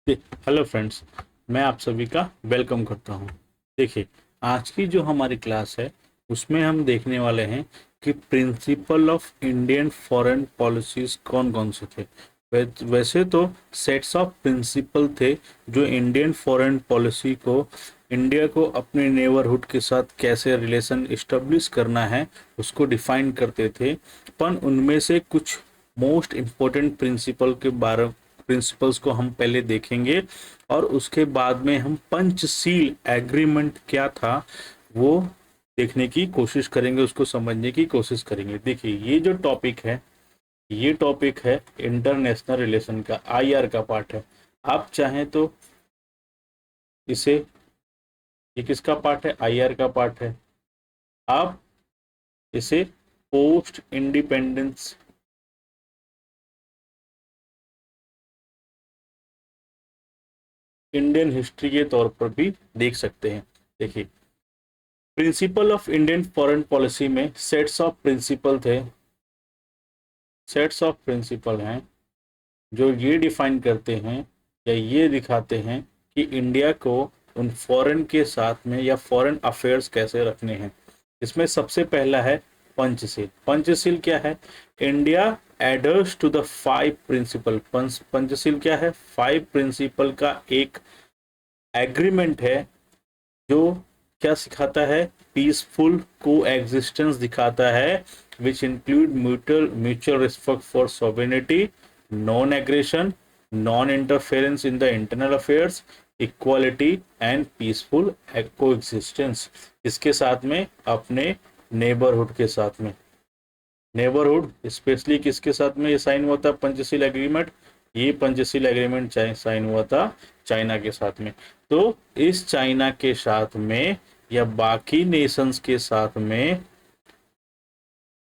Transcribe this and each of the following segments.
Hello friends, मैं आप सभी का वेलकम करता हूं। देखिए, आज की जो हमारी क्लास है उसमें हम देखने वाले हैं कि principle of Indian foreign policies कौन कौन से थे। वैसे तो सेट्स ऑफ प्रिंसिपल थे जो इंडियन फॉरेन पॉलिसी को, इंडिया को अपने नेबरहुड के साथ कैसे रिलेशन इस्टेब्लिश करना है उसको डिफाइन करते थे। पर उनमें से कुछ मोस्ट इम्पोर्टेंट प्रिंसिपल्स को हम पहले देखेंगे और उसके बाद में हम पंचशील एग्रीमेंट क्या था वो देखने की कोशिश करेंगे, उसको समझने की कोशिश करेंगे। देखिए, ये टॉपिक है इंटरनेशनल रिलेशन का, आईआर का पार्ट है। आप चाहें तो इसे, ये किसका पार्ट है? आईआर का पार्ट है। आप इसे पोस्ट इंडिपेंडेंस इंडियन हिस्ट्री के तौर पर भी देख सकते हैं। देखिए, principle of Indian foreign policy में सेट्स ऑफ प्रिंसिपल हैं जो ये डिफाइन करते हैं या ये दिखाते हैं कि इंडिया को उन फॉरेन के साथ में या फॉरेन अफेयर्स कैसे रखने हैं। इसमें सबसे पहला है पंचशील। पंचशील क्या है? India adheres to the five principle. Panchsheel क्या है? फाइव प्रिंसिपल का एक एग्रीमेंट है जो क्या सिखाता है? पीसफुल को एग्जिस्टेंस दिखाता है, which include mutual respect for sovereignty, non aggression, non interference in the internal affairs, equality and peaceful को एग्जिस्टेंस। इसके साथ में अपने नेबरहुड के साथ में, नेबरहुड स्पेशली किसके साथ में ये साइन हुआ था पंचशील एग्रीमेंट? ये पंचशील एग्रीमेंट साइन हुआ था चाइना के साथ में। तो इस चाइना के साथ में या बाकी नेशंस के साथ में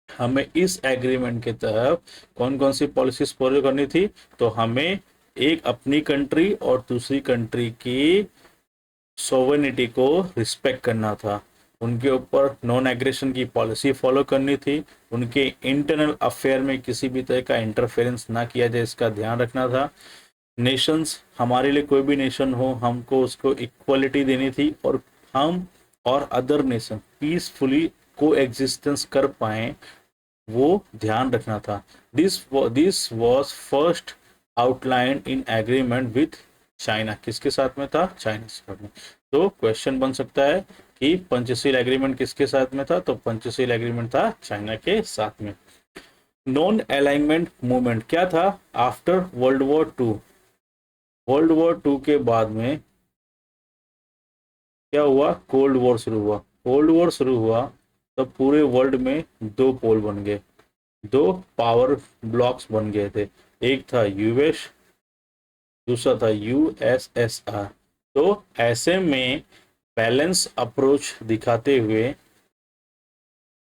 हमें इस एग्रीमेंट के तहत कौन कौन सी पॉलिसीज फॉलो करनी थी? तो हमें एक अपनी कंट्री और दूसरी कंट्री की सोवेनिटी को रिस्पेक्ट करना था, उनके ऊपर नॉन एग्रेशन की पॉलिसी फॉलो करनी थी, उनके इंटरनल अफेयर में किसी भी तरह का इंटरफेरेंस ना किया जाए इसका ध्यान रखना था। नेशंस, हमारे लिए कोई भी नेशन हो हमको उसको इक्वलिटी देनी थी और हम और अदर नेशन पीसफुली को एग्जिस्टेंस कर पाए वो ध्यान रखना था। This was first outline in agreement with China. किसके साथ में था? चाइना के साथ में। तो क्वेश्चन बन सकता है कि पंचशील एग्रीमेंट किसके साथ में था? तो पंचशील एग्रीमेंट था चाइना के साथ में। नॉन अलाइनमेंट मूवमेंट क्या था? आफ्टर वर्ल्ड वॉर टू के बाद में क्या हुआ? कोल्ड वॉर शुरू हुआ। कोल्ड वॉर शुरू हुआ तब पूरे वर्ल्ड में दो पोल बन गए, दो पावर ब्लॉक्स बन गए थे। एक था यूएस, दूसरा था यूएसएसआर। तो ऐसे में बैलेंस अप्रोच दिखाते हुए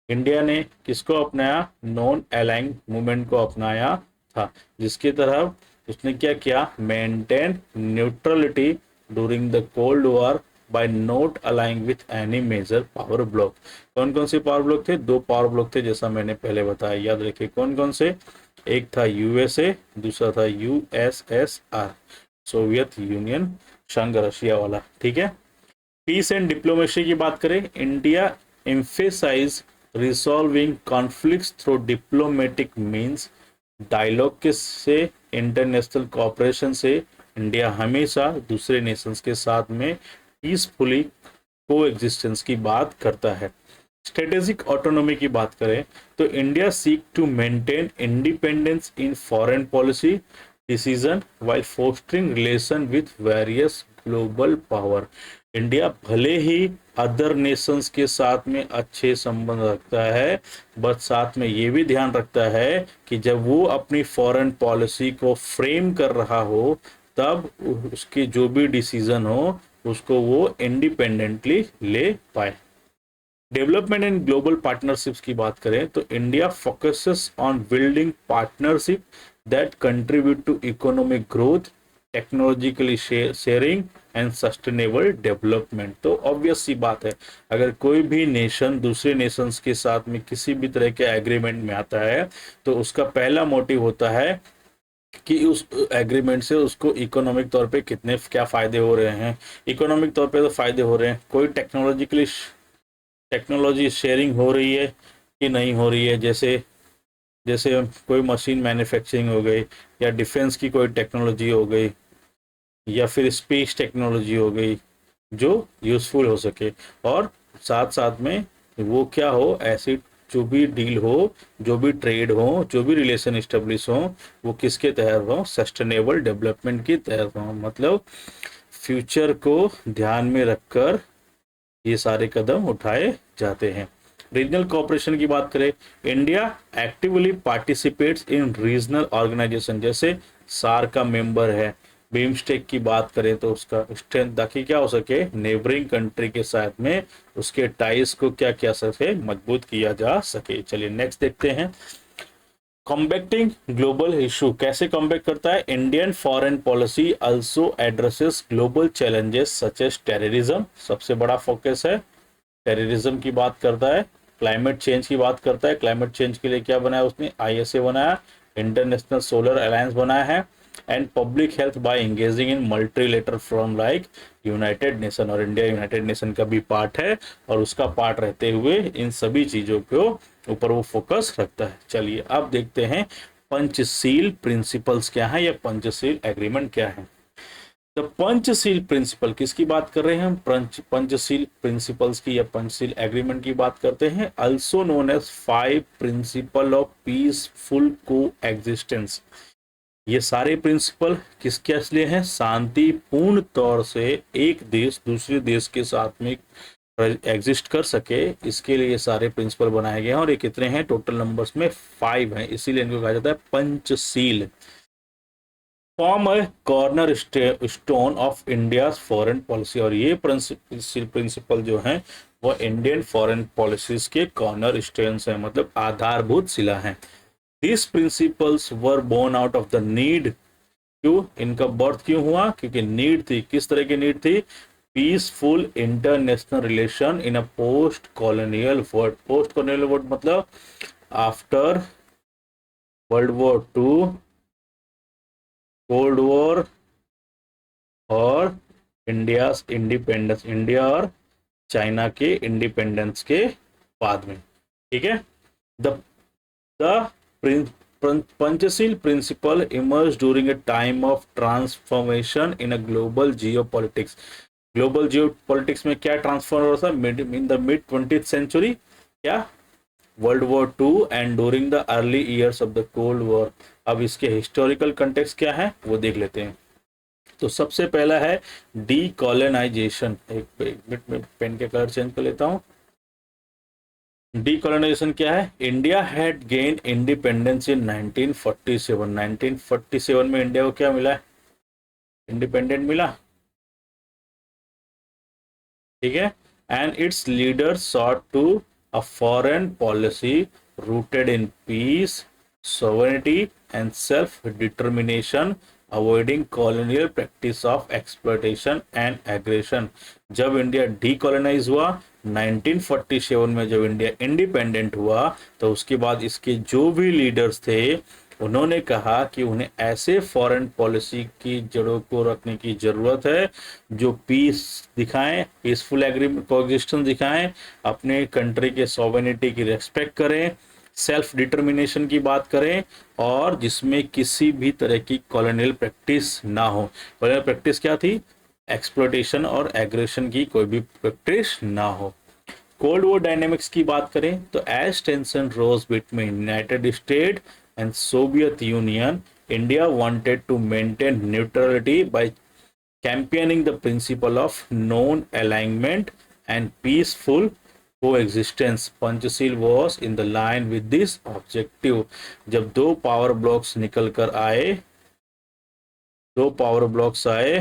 इंडिया ने किसको अपनाया? नॉन अलाइंग मूवमेंट को अपनाया था, जिसकी तरफ उसने क्या किया? Maintain neutrality during the cold war by not aligning with any major power bloc. कौन कौन से पावर ब्लॉक थे? दो पावर ब्लॉक थे, जैसा मैंने पहले बताया, याद रखिए कौन कौन से। एक था यूएसए, दूसरा था यूएसएसआर, सोवियत यूनियन, संघ रशिया वाला। ठीक है। पीस एंड डिप्लोमेसी की बात करें, India emphasise resolving conflicts through diplomatic means. Dialogue के से, इंटरनेशनल कोऑपरेशन से इंडिया हमेशा दूसरे नेशंस के साथ में पीसफुली को एग्जिस्टेंस की बात करता है। स्ट्रेटेजिक ऑटोनॉमी की बात करें तो India seek to maintain independence in foreign policy decision while fostering relation with various global power. India भले ही अदर नेशंस के साथ में अच्छे संबंध रखता है, बट साथ में ये भी ध्यान रखता है कि जब वो अपनी फॉरेन पॉलिसी को फ्रेम कर रहा हो तब उसके जो भी डिसीजन हो उसको वो इंडिपेंडेंटली ले पाए। डेवलपमेंट एंड ग्लोबल पार्टनरशिप्स की बात करें तो India focuses on building partnership that contribute to economic growth, technologically sharing and sustainable development. तो ऑब्वियस सी बात है, अगर कोई भी नेशन दूसरे नेशंस के साथ में किसी भी तरह के एग्रीमेंट में आता है तो उसका पहला मोटिव होता है कि उस एग्रीमेंट से उसको इकोनॉमिक तौर पे कितने क्या फ़ायदे हो रहे हैं। इकोनॉमिक तौर पे तो फ़ायदे हो रहे हैं, कोई टेक्नोलॉजी शेयरिंग हो रही है कि नहीं हो रही है, जैसे जैसे कोई मशीन मैन्युफैक्चरिंग हो गई, या डिफेंस की कोई टेक्नोलॉजी हो गई, या फिर स्पेस टेक्नोलॉजी हो गई, जो यूज़फुल हो सके। और साथ साथ में वो क्या हो, ऐसी जो भी डील हो, जो भी ट्रेड हो, जो भी रिलेशन इस्टेब्लिश हो, वो किसके तहत हो, सस्टेनेबल डेवलपमेंट के तहत हो। मतलब फ्यूचर को ध्यान में रखकर ये सारे कदम उठाए जाते हैं। रीजनल कोऑपरेशन की बात करें, India actively participates in regional organisation, जैसे सार का मेंबर है। बीमस्टेक की बात करें तो उसका स्ट्रेंथ, ताकि क्या हो सके, नेबरिंग कंट्री के साथ में उसके टाइज को क्या किया सके, मजबूत किया जा सके। चलिए नेक्स्ट देखते हैं। कॉम्बैक्टिंग ग्लोबल इशू, कैसे कॉम्बैक्ट करता है, Indian foreign policy also addresses global challenges such as terrorism, सबसे बड़ा फोकस है टेररिज्म की बात करता है। क्लाइमेट चेंज की बात करता है, क्लाइमेट चेंज के लिए क्या बनाया उसने, आईएसए बनाया, इंटरनेशनल सोलर अलायंस बनाया है। And public health by engaging in multilateral forum like United Nation, और इंडिया यूनाइटेड नेशन का भी पार्ट है, और उसका पार्ट रहते हुए इन सभी चीजों को ऊपर वो फोकस रखता है। चलिए अब देखते हैं पंचशील प्रिंसिपल्स क्या है, या पंचशील एग्रीमेंट क्या है। द पंचशील प्रिंसिपल, किसकी बात कर रहे हैं हम, पंचशील प्रिंसिपल्स की, या पंचशील एग्रीमेंट की बात करते हैं। Also known as 5 principle of peaceful coexistence. ये सारे प्रिंसिपल किसके लिए हैं, शांतिपूर्ण तौर से एक देश दूसरे देश के साथ में एग्जिस्ट कर सके, इसके लिए ये सारे प्रिंसिपल बनाए गए हैं। और ये कितने हैं, टोटल नंबर्स में 5 हैं, इसीलिए इनको कहा जाता है Panchsheel. Form a cornerstone of India foreign policy, और ये प्रिंसिपल जो हैं वो इंडियन फॉरेन पॉलिसीज के कॉर्नर स्टोन्स हैं, मतलब आधारभूत शिला हैं। This principles were born out of the need, क्यों इनका बर्थ क्यों हुआ, क्योंकि नीड थी। किस तरह की नीड थी, peaceful international relation in a post colonial world. Post colonial world मतलब after world war 2, cold war, और इंडिया इंडिपेंडेंस, इंडिया और चाइना के इंडिपेंडेंस के बाद में। ठीक है, the the Panchsheel principle emerge during a time of transformation in a global geopolitics. Global geopolitics में क्या ट्रांसफॉर्म हो रहा था, in the mid 20th century, क्या, world war 2 and during the early years of the cold war. अब इसके historical context क्या है वो देख लेते हैं। तो सबसे पहला है डीकोलोनाइजेशन, एक मिनट में पेन के कलर चेंज कर लेता हूं। डीकोलोनाइजेशन क्या है, India had gain independence in 1947। 1947 में इंडिया को क्या मिला, इंडिपेंडेंट मिला। ठीक है, and its leader sought to a foreign policy rooted in peace, sovereignty and self-determination, avoiding colonial practice of exploitation and aggression। जब इंडिया डीकोलोनाइज हुआ 1947 में, जब इंडिया इंडिपेंडेंट हुआ, तो उसके बाद इसके जो भी लीडर्स थे उन्होंने कहा कि उन्हें ऐसे फॉरेन पॉलिसी की जड़ों को रखने की जरूरत है जो पीस दिखाएं, पीसफुल एग्रीमेंट कोएग्जिस्टेंस दिखाएं, अपने कंट्री के सॉवरेनिटी की रेस्पेक्ट करें, सेल्फ डिटर्मिनेशन की बात करें, और जिसमें किसी भी तरह की कॉलोनियल प्रैक्टिस ना हो। कॉलोनियल प्रैक्टिस क्या थी, एक्सप्लॉयटेशन और एग्रेशन की कोई भी प्रैक्टिस ना हो। कोल्ड वॉर डायनेमिक्स की बात करें तो as tension rose between United State and Soviet Union, India wanted to maintain neutrality by campaigning the principle of non-alignment and peaceful coexistence। Panchsheel was in the line with this objective। जब दो power blocks निकल कर आए, दो power blocks आए,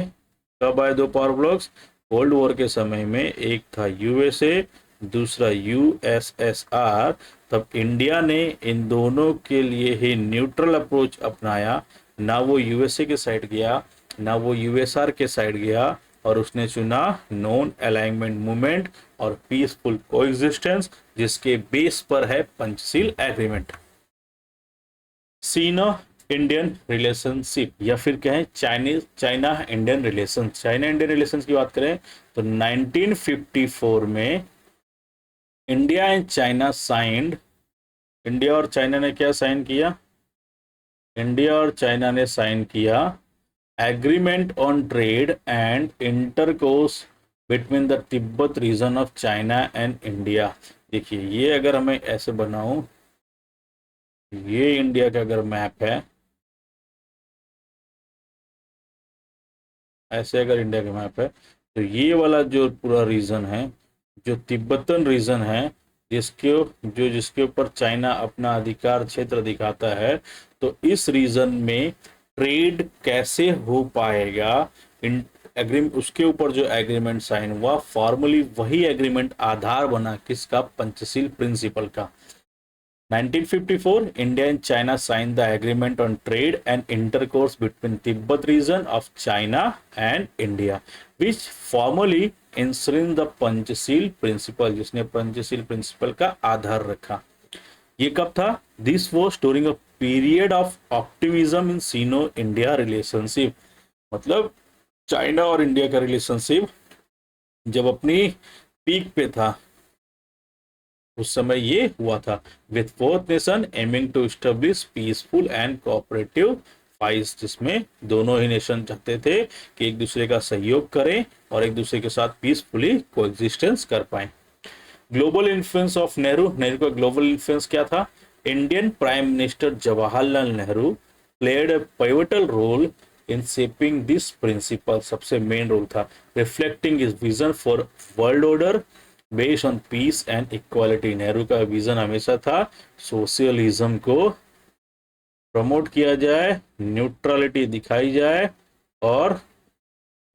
कब आए दो पावर ब्लॉक्स, कोल्ड वॉर के समय में, एक था यूएसए, दूसरा यूएसएसआर। तब इंडिया ने इन दोनों के लिए ही न्यूट्रल अप्रोच अपनाया, ना वो यूएसए के साइड गया ना वो यूएसआर के साइड गया, और उसने चुना नॉन अलाइनमेंट मूवमेंट और पीसफुल कोएग्जिस्टेंस, जिसके बेस पर है पंचशील एग्रीमेंट। सीना इंडियन रिलेशनशिप, या फिर कहें Chinese China Indian relation. China Indian relation की बात करें तो 1954 में India and China signed, India और चाइना ने क्या साइन किया, इंडिया और चाइना ने साइन किया agreement on trade and intercourse between the Tibet region of China and India. देखिए ये अगर हमें ऐसे बनाऊं, ये इंडिया का अगर मैप है, ऐसे अगर इंडिया का मैप है, तो ये वाला जो पूरा रीजन है, जो तिब्बतन रीजन है, जिसके ऊपर चाइना अपना अधिकार क्षेत्र दिखाता है, तो इस रीजन में ट्रेड कैसे हो पाएगा, इन एग्रीमेंट, उसके ऊपर जो एग्रीमेंट साइन हुआ फॉर्मली वही एग्रीमेंट आधार बना किसका, पंचशील प्रिंसिपल का। 1954, India and China signed the agreement on trade and intercourse between Tibet region of China and India, which formally enshrined the Panchashil principle, जिसने पंचशील प्रिंसिपल का आधार रखा। ये कब था? This was during a period of optimism in Sino-India relationship, मतलब China और India का relationship जब अपनी पीक पे था उस समय ये हुआ था। With fourth nation aiming to establish peaceful and cooperative ties, जिसमें दोनों ही नेशन चाहते थे कि एक दूसरे का सहयोग करें और एक दूसरे के साथ पीसफुली कोएग्जिस्टेंस कर पाए। Global influence of Nehru, Nehru का ग्लोबल इन्फ्लुएंस क्या था? Indian prime minister Jawaharlal Nehru played a pivotal role in shaping this principle, सबसे मेन रोल था, reflecting his vision for world order based on peace and equality. Nehru का vision हमेशा था सोशलिज्म को promote किया जाए, न्यूट्रलिटी दिखाई जाए और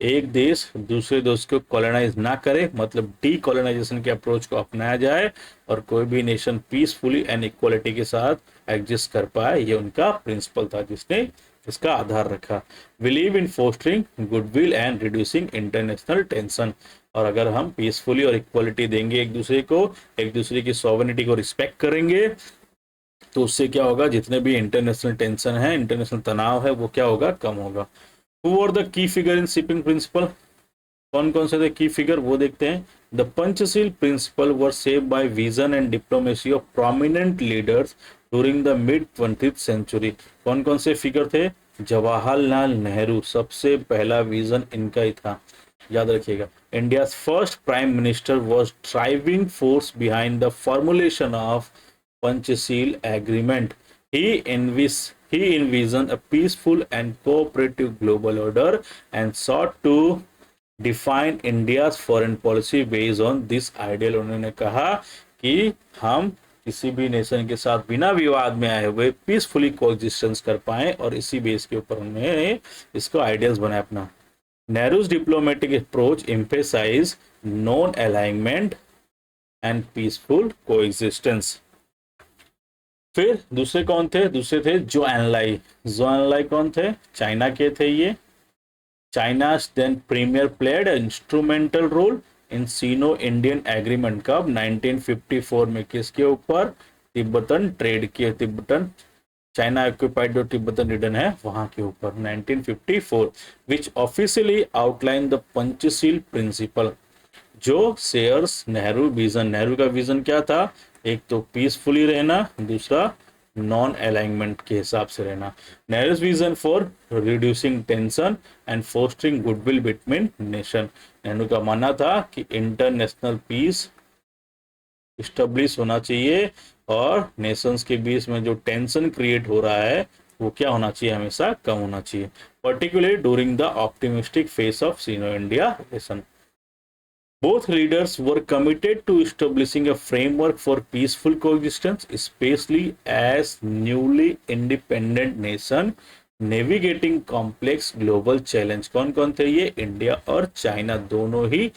एक देश दूसरे देश को कॉलोनाइज ना करे, मतलब डी कॉलोनाइजेशन के अप्रोच को अपनाया जाए और कोई भी नेशन पीसफुली एंड इक्वालिटी के साथ एग्जिस्ट कर पाए, ये उनका प्रिंसिपल था जिसने इसका आधार रखा। Believe in fostering goodwill and reducing international tension, और अगर हम पीसफुली और इक्वालिटी देंगे एक दूसरे को, एक दूसरे की सॉवरेनिटी को रिस्पेक्ट करेंगे, तो उससे क्या होगा, जितने भी इंटरनेशनल टेंशन है, इंटरनेशनल तनाव है, वो क्या होगा, कम होगा। Who are the key figure in shipping principle, कौन कौन से थे की फिगर, वो देखते हैं। The Panchsheel principle were shaped by vision and diplomacy of prominent leaders during the mid 20th century. कौन कौन से फिगर थे? जवाहरलाल नेहरू, सबसे पहला विजन इनका ही था, याद रखिएगा। India's first prime minister was driving force behind the formulation of Panchashil agreement. He envisioned a peaceful and cooperative global order and sought to define India's foreign policy based on this ideal. उन्होंने कहा कि हम किसी भी nation के साथ बिना विवाद में आए हुए पीसफुली कोएग्जिस्टेंस कर पाए, और इसी बेस के ऊपर उन्होंने इसको आइडियल्स बनाया अपना। Nehru's diplomatic approach emphasise non alignment and peaceful coexistence. फिर दूसरे कौन थे? दूसरे थे जो एनलाई। जो एनलाई कौन थे? चाइना के थे ये। China then premier played instrumental role in Sino Indian agreement, कब? 1954 में। किसके ऊपर? तिब्बतन ट्रेड के, तिब्बतन चाइना ऑक्यूपाइड जो तिब्बतन रीजन है वहां के ऊपर, 1954, which officially outline the Panchsheel principle, जो शेयर्स नेहरू विजन। नेहरू का विजन क्या था? एक तो पीसफुली रहना, दूसरा नॉन अलाइनमेंट के हिसाब से रहना। Nehru's vision for reducing tension and fostering goodwill between nation. Nehru का मानना था कि इंटरनेशनल पीस इस्टेब्लिश होना चाहिए और नेशंस के बीच में जो टेंशन क्रिएट हो रहा है वो क्या होना चाहिए, हमेशा कम होना चाहिए, particularly during the optimistic phase of Sino India relation. Both leaders were committed to establishing a framework for peaceful coexistence, especially as newly independent nation navigating complex global challenge। कौन कौन थे ये? इंडिया और चाइना दोनों ही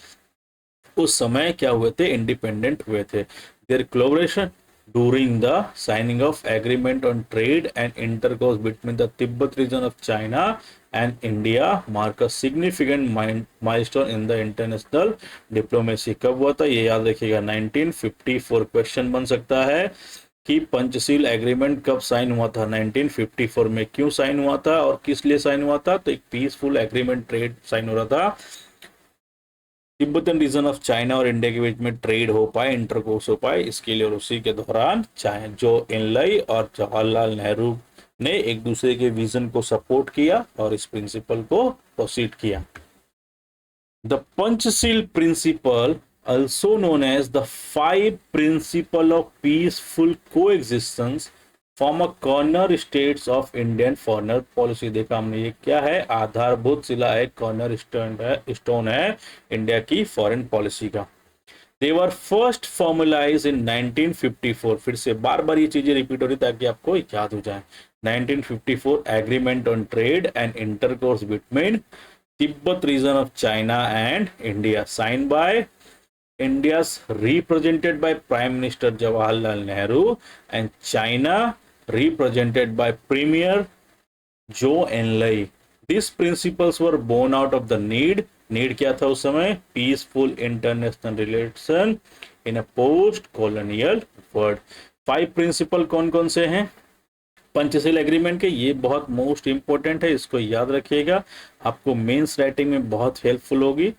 उस समय क्या हुए थे? इंडिपेंडेंट हुए थे। Their collaboration during the signing of agreement on trade and intercourse between the Tibet region of China and India mark a significant milestone in the international diplomacy। कब हुआ था ये याद रखिएगा, 1954। क्वेश्चन बन सकता है कि पंचशील एग्रीमेंट कब साइन हुआ था? 1954 में। क्यों साइन हुआ था और किस लिए साइन हुआ था? तो एक पीसफुल एग्रीमेंट, ट्रेड साइन हो रहा था, तिब्बतन रीजन ऑफ चाइना और इंडिया के बीच में ट्रेड हो पाए, इंटरकोर्स हो पाए, इसके लिए। और उसी के दौरान चाहे जो एनलई और जवाहरलाल नेहरू ने एक दूसरे के विजन को सपोर्ट किया और इस प्रिंसिपल को प्रोसीड किया। The Panchsheel principle, also known as the five principle of peaceful coexistence, form a cornerstones of Indian foreign policy। देखा हमने, ये क्या है? आधारभूत शिला है, कॉर्नर स्टोन है इंडिया की फॉरेन पॉलिसी का। They were first formalized in 1954। फिर से बार बार ये चीजें रिपीट हो रही ताकि आपको याद हो जाए। 1954 agreement on trade and intercourse between Tibet region of China and India, sign by India's represented by Prime Minister Jawaharlal Nehru and China represented by Premier Zhou Enlai। These principles were born out of the need क्या था उस समय? Peaceful international relation in a post colonial world. 5 principle कौन कौन से हैं Panchsheel agreement के? ये बहुत मोस्ट इंपॉर्टेंट है, इसको याद रखिएगा, आपको मेंस राइटिंग में बहुत हेल्पफुल होगी।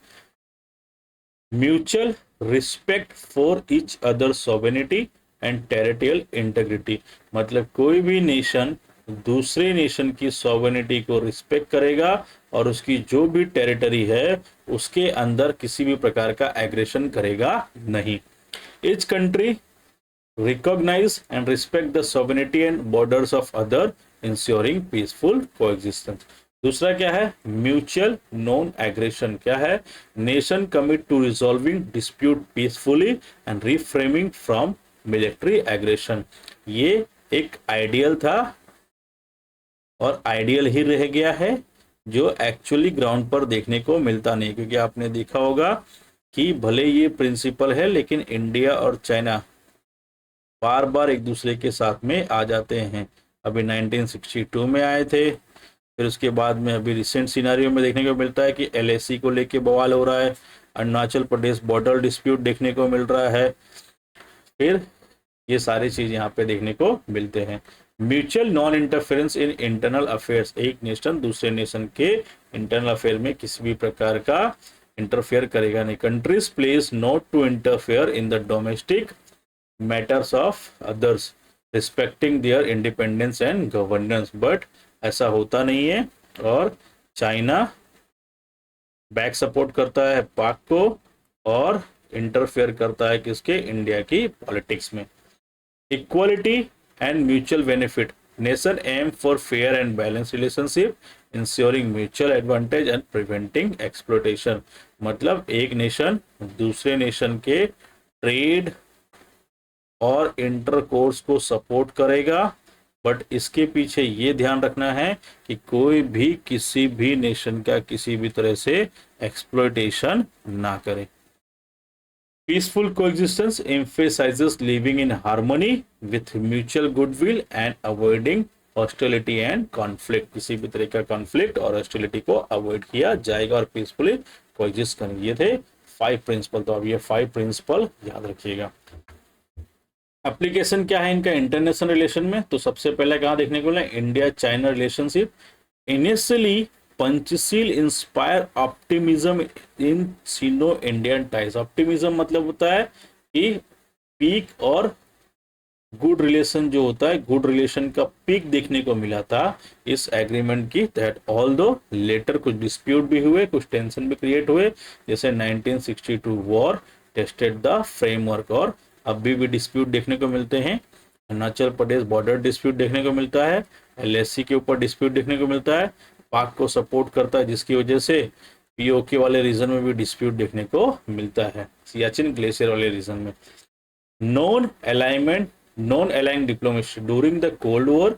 Mutual respect for each other sovereignty and territorial integrity, मतलब कोई भी नेशन दूसरे नेशन की सॉवरेनिटी को रिस्पेक्ट करेगा और उसकी जो भी टेरिटरी है उसके अंदर किसी भी प्रकार का एग्रेशन करेगा नहीं। Each country recognize and respect the sovereignty and borders of other, ensuring peaceful coexistence। दूसरा क्या है? Mutual non aggression. क्या है? Nation commit to resolving dispute peacefully and refraining from military aggression. ये एक आइडियल था और आइडियल ही रह गया है, जो एक्चुअली ग्राउंड पर देखने को मिलता नहीं, क्योंकि आपने देखा होगा कि भले ये प्रिंसिपल है लेकिन इंडिया और चाइना बार बार एक दूसरे के साथ में आ जाते हैं। अभी 1962 में आए थे, फिर उसके बाद में अभी रिसेंट सिनारियो में देखने को मिलता है कि एलएसी को लेके बवाल हो रहा है, अरुणाचल प्रदेश बॉर्डर डिस्प्यूट देखने को मिल रहा है, फिर ये सारी चीज यहाँ पे देखने को मिलते हैं। Mutual non interference in internal affairs, एक नेशन दूसरे नेशन के इंटरनल अफेयर में किसी भी प्रकार का इंटरफेयर करेगा नहीं। Countries pledge not to interfere in the domestic matters of others respecting their independence and governance, but ऐसा होता नहीं है और चाइना बैक सपोर्ट करता है पाक को और इंटरफेयर करता है किसके? इंडिया की पॉलिटिक्स में। Equality and mutual benefit, nation aim for fair and balance relationship insuring mutual advantage and preventing exploitation, मतलब एक नेशन दूसरे नेशन के ट्रेड और इंटरकोर्स को सपोर्ट करेगा, बट इसके पीछे ये ध्यान रखना है कि कोई भी किसी भी नेशन का किसी भी तरह से एक्सप्लॉयटेशन ना करे। Peaceful coexistence emphasizes living in harmony with mutual goodwill and avoiding hostility and conflict। किसी भी तरह का कॉन्फ्लिक्ट और हॉस्टिलिटी को अवॉइड किया जाएगा और पीसफुली कोएग्जिस्ट करेंगे। ये थे 5 प्रिंसिपल, तो अब ये 5 प्रिंसिपल याद रखिएगा। एप्लीकेशन क्या है इनका इंटरनेशनल रिलेशन में? तो सबसे पहले कहाँ देखने को मिला? India China relationship. Initially Panchsheel inspire optimism in Sino Indian ties. Optimism मतलब होता है कि पीक और गुड रिलेशन जो होता है, गुड रिलेशन का पीक देखने को मिला था इस एग्रीमेंट की तहत। ऑल दो लेटर कुछ डिस्प्यूट भी हुए, कुछ टेंशन भी क्रिएट हुए, जैसे 1962 वॉर टेस्टेड द फ्रेमवर्क, और अभी भी डिस्प्यूट देखने को मिलते हैं। अरुणाचल प्रदेश बॉर्डर डिस्प्यूट देखने को मिलता है, एलएसी के ऊपर डिस्प्यूट देखने को मिलता है, पाक को सपोर्ट करता है जिसकी वजह से पीओके वाले रीजन में भी डिस्प्यूट देखने को मिलता है, सियाचिन ग्लेशियर वाले रीजन में। Non aligning diplomacy during the cold war,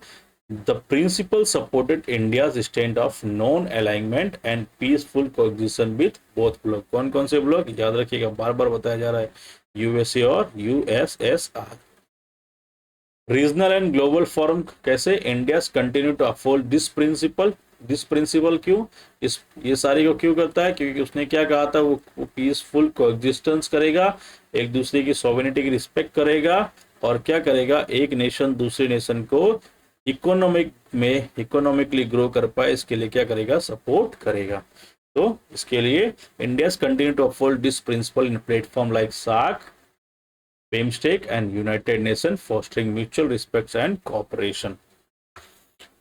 the principle supported India's stand of non alignment and peaceful coexistence with both bloc. कौन कौन से ब्लॉक याद रखिएगा, बार बार बताया जा रहा है, यूएसए और USSR. Regional and global forum कैसे? India's continue to uphold this principle क्यों? ये सारी को क्यों करता है? क्योंकि उसने क्या कहा था, वो पीसफुल कोएग्जिस्टेंस करेगा, एक दूसरे की सॉवरेनिटी की रिस्पेक्ट करेगा और क्या करेगा, एक नेशन दूसरे नेशन को इकोनॉमिकली ग्रो कर पाए, इसके लिए क्या करेगा, सपोर्ट करेगा। तो इसके लिए India continue to uphold this principle in platform like SAARC, BIMSTEC and United Nation, fostering mutual respect and cooperation.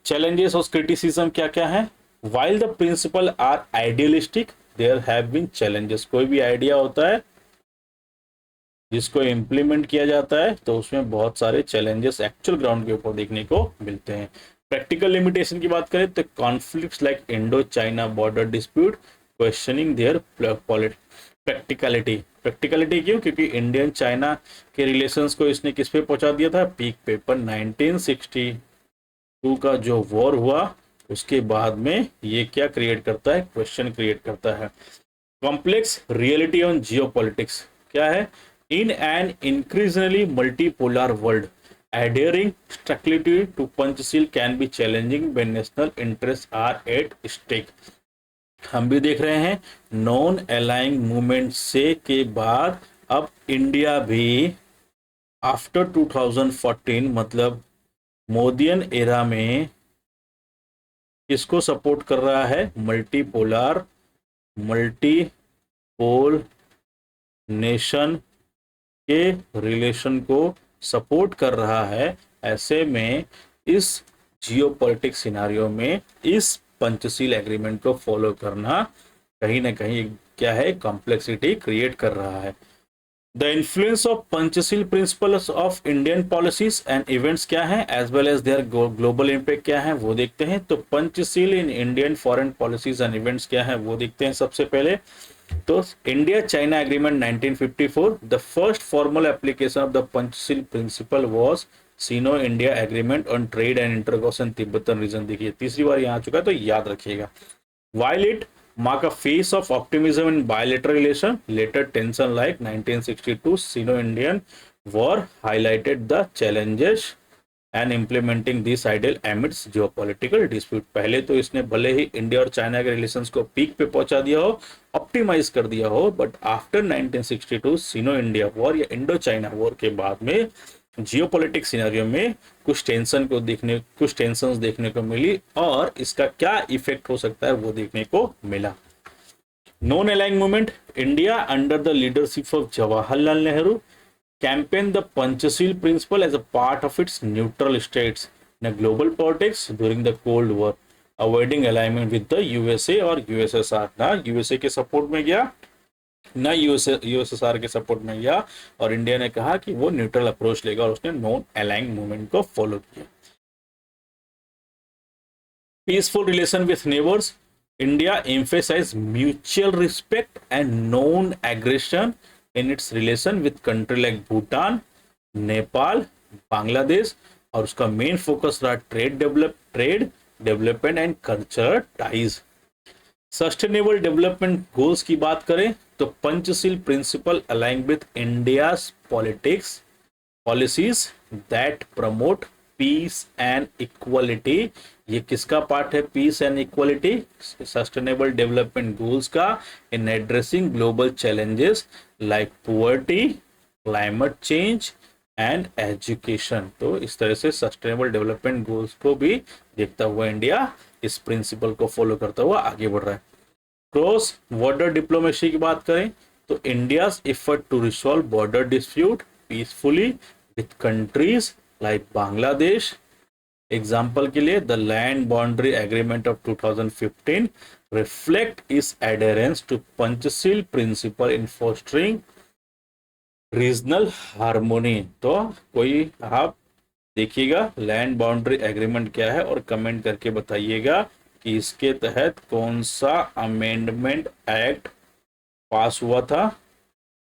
Challenges और क्रिटिसिज्म क्या क्या है? While the principle are idealistic, there have been challenges. कोई भी आइडिया होता है जिसको implement किया जाता है तो उसमें बहुत सारे चैलेंजेस एक्चुअल ग्राउंड के ऊपर देखने को मिलते हैं। प्रैक्टिकल लिमिटेशन की बात करें तो conflicts like Indo China border dispute, questioning their practicality. Practicality क्यों? क्योंकि इंडियन चाइना के रिलेशंस को इसने किस पे पहुंचा दिया था, पीक पे। पर 1962 का जो वॉर हुआ उसके बाद में ये क्या क्रिएट करता है, क्वेश्चन क्रिएट करता है। कॉम्प्लेक्स रियलिटी ऑन जियोपॉलिटिक्स क्या है? In an increasingly multipolar world, adhering strictly to Panchashil can be challenging when national interests are at stake. हम भी देख रहे हैं नॉन अलाइंग मूवमेंट से के बाद अब इंडिया भी आफ्टर 2014 मतलब मोदियन एरा में किसको सपोर्ट कर रहा है, मल्टीपोल नेशन के रिलेशन को सपोर्ट कर रहा है। ऐसे में इस जियोपॉलिटिक्स सिनारियो में इस पंचशील एग्रीमेंट को फॉलो करना कहीं ना कहीं क्या है, कॉम्प्लेक्सिटी क्रिएट कर रहा है। The influence of Panchsheel principles of Indian policies and events क्या है, as well as their global impact क्या है वो देखते हैं। तो Panchsheel in Indian foreign policies and events क्या है वो देखते हैं सबसे पहले। तो India China agreement 1954, the first formal application of the Panchsheel principle was Sino India agreement on trade and intercourse in Tibetan region. देखिए तीसरी बार यहाँ आ चुका है तो याद रखिएगा। While it mark a phase of optimism in bilateral relation, later tension like 1962 Sino-Indian War highlighted the challenges and implementing this ideal amidst geopolitical dispute। पहले तो इसने भले ही इंडिया और चाइना के रिलेशंस को पीक पे पहुंचा दिया हो, ऑप्टिमाइज कर दिया हो, but after 1962 synonym India war या इंडो चाइना वॉर के बाद में जियोपॉलिटिक्स सिनेरियो में कुछ टेंशंस देखने को मिली और इसका क्या इफेक्ट हो सकता है वो देखने को मिला। Non अलाइंग movement, India under the leadership of Jawaharlal Nehru campaigned the Panchashil principle as a part of its neutral states in global politics during the Cold War, avoiding alignment with the USA और USSR। ना USA के support में गया ना USSR के support में गया और इंडिया ने कहा कि वो न्यूट्रल अप्रोच लेगा और उसने नॉन अलाइंग मूवमेंट को फॉलो किया। Peaceful relation with neighbours, India emphasise mutual respect and non aggression in its relation with country like Bhutan, Nepal, Bangladesh और उसका मेन फोकस रहा trade development and cultural ties. Sustainable development goals की बात करें तो Panchsheel principle align with India's policies that promote peace and equality. ये किसका part है, peace and equality, sustainable development goals का इन addressing global challenges like poverty, climate change and education. तो इस तरह से सस्टेनेबल डेवलपमेंट गोल्स को भी देखता हुआ इंडिया इस प्रिंसिपल को फॉलो करता हुआ आगे बढ़ रहा है। क्रॉस बॉर्डर डिप्लोमेसी की बात करें तो India's effort to resolve border dispute peacefully with countries like Bangladesh. Example के लिए the land boundary agreement of 2015 reflect इस adherence to Panchsheel principle in fostering regional harmony. तो कोई आप देखिएगा लैंड बाउंड्री एग्रीमेंट क्या है और कमेंट करके बताइएगा कि इसके तहत कौन सा अमेंडमेंट एक्ट पास हुआ था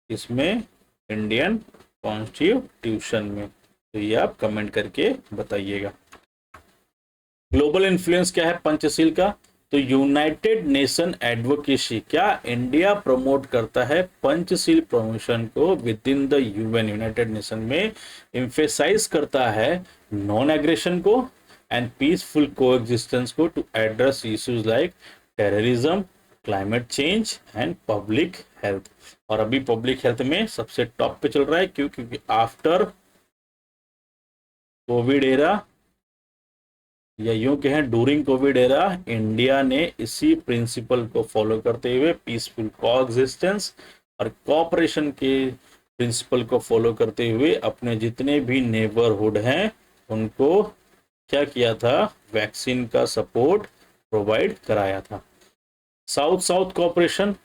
इसमें इंडियन कॉन्स्टिट्यूशन में। तो ये आप कमेंट करके बताइएगा। ग्लोबल इन्फ्लुएंस क्या है पंचशील का, तो यूनाइटेड नेशन एडवोकेसी, क्या इंडिया प्रमोट करता है पंचशील प्रमोशन को within the UN, United Nation में एम्फेसाइज करता है नॉन एग्रेशन को एंड पीसफुल कोएग्जिस्टेंस को to address issues like terrorism, climate change and public health. और अभी पब्लिक हेल्थ में सबसे टॉप पे चल रहा है क्योंकि आफ्टर कोविड एरा या यूं कहें डूरिंग कोविड एरा इंडिया ने इसी प्रिंसिपल को फॉलो करते हुए पीसफुल कोएग्जिस्टेंस और कोऑपरेशन के प्रिंसिपल को फॉलो करते हुए अपने जितने भी नेबरहुड हैं उनको क्या किया था, वैक्सीन का सपोर्ट प्रोवाइड कराया था। South south cooperation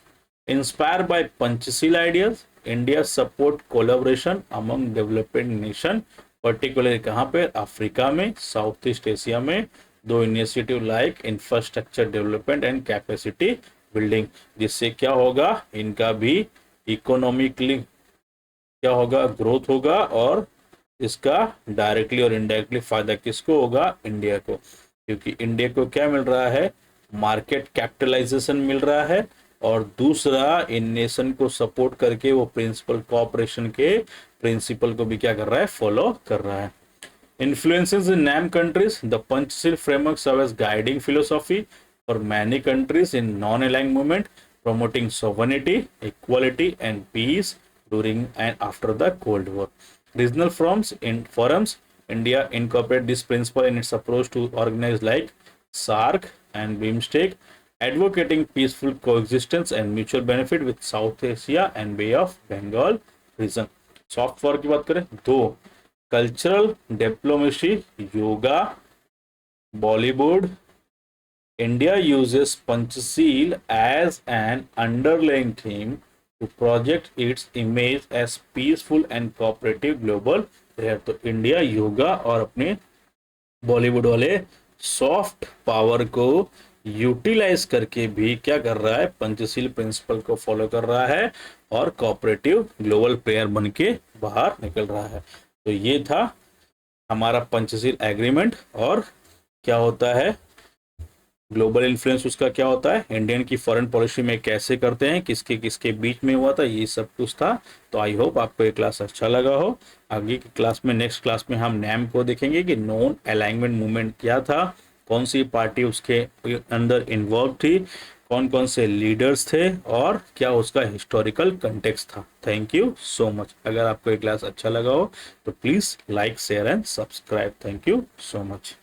inspire by Panchsheel ideas, India support collaboration among developing nation, particularly कहाँ पे, अफ्रीका में, साउथ ईस्ट एशिया में। दो initiative like infrastructure development and capacity building, जिससे क्या होगा, इनका भी इकोनॉमिकली क्या होगा, ग्रोथ होगा, और इसका डायरेक्टली और इनडायरेक्टली फायदा किसको होगा, इंडिया को, क्योंकि इंडिया को क्या मिल रहा है, मार्केट कैपिटलाइजेशन मिल रहा है, और दूसरा इन नेशन को सपोर्ट करके वो प्रिंसिपल कोऑपरेशन के प्रिंसिपल को भी क्या कर रहा है, फॉलो कर रहा है। Influences in NAM countries, the Panchshil framework serves as guiding philosophy for many countries in non-aligned movement, promoting sovereignty, equality, and peace during and after the Cold War. Regional forums, India incorporate this principle in its approach to organize like SARC and BIMSTEC, advocating peaceful coexistence and mutual benefit with South Asia and Bay of Bengal region. Soft power की बात करें तो cultural diplomacy, yoga, Bollywood, India uses Panchsheel as an underlying theme to project its image as peaceful and cooperative global player। तो India yoga और अपने बॉलीवुड वाले soft power को utilise करके भी क्या कर रहा है, पंचशील प्रिंसिपल को फॉलो कर रहा है और कोऑपरेटिव ग्लोबल प्लेयर बन के बाहर निकल रहा है। तो ये था हमारा पंचशील एग्रीमेंट, और क्या होता है ग्लोबल इन्फ्लुएंस उसका क्या होता है, इंडियन की फॉरेन पॉलिसी में कैसे करते हैं, किसके किसके बीच में हुआ था, ये सब कुछ था। तो आई होप आपको ये क्लास अच्छा लगा हो। आगे की क्लास में, नेक्स्ट क्लास में हम नैम को देखेंगे कि नॉन अलाइनमेंट मूवमेंट क्या था, कौन सी पार्टी उसके अंदर इन्वॉल्व थी, कौन कौन से लीडर्स थे, और क्या उसका हिस्टोरिकल कंटेक्स्ट था। Thank you so much. अगर आपको ये क्लास अच्छा लगा हो तो please like, share and subscribe. Thank you so much.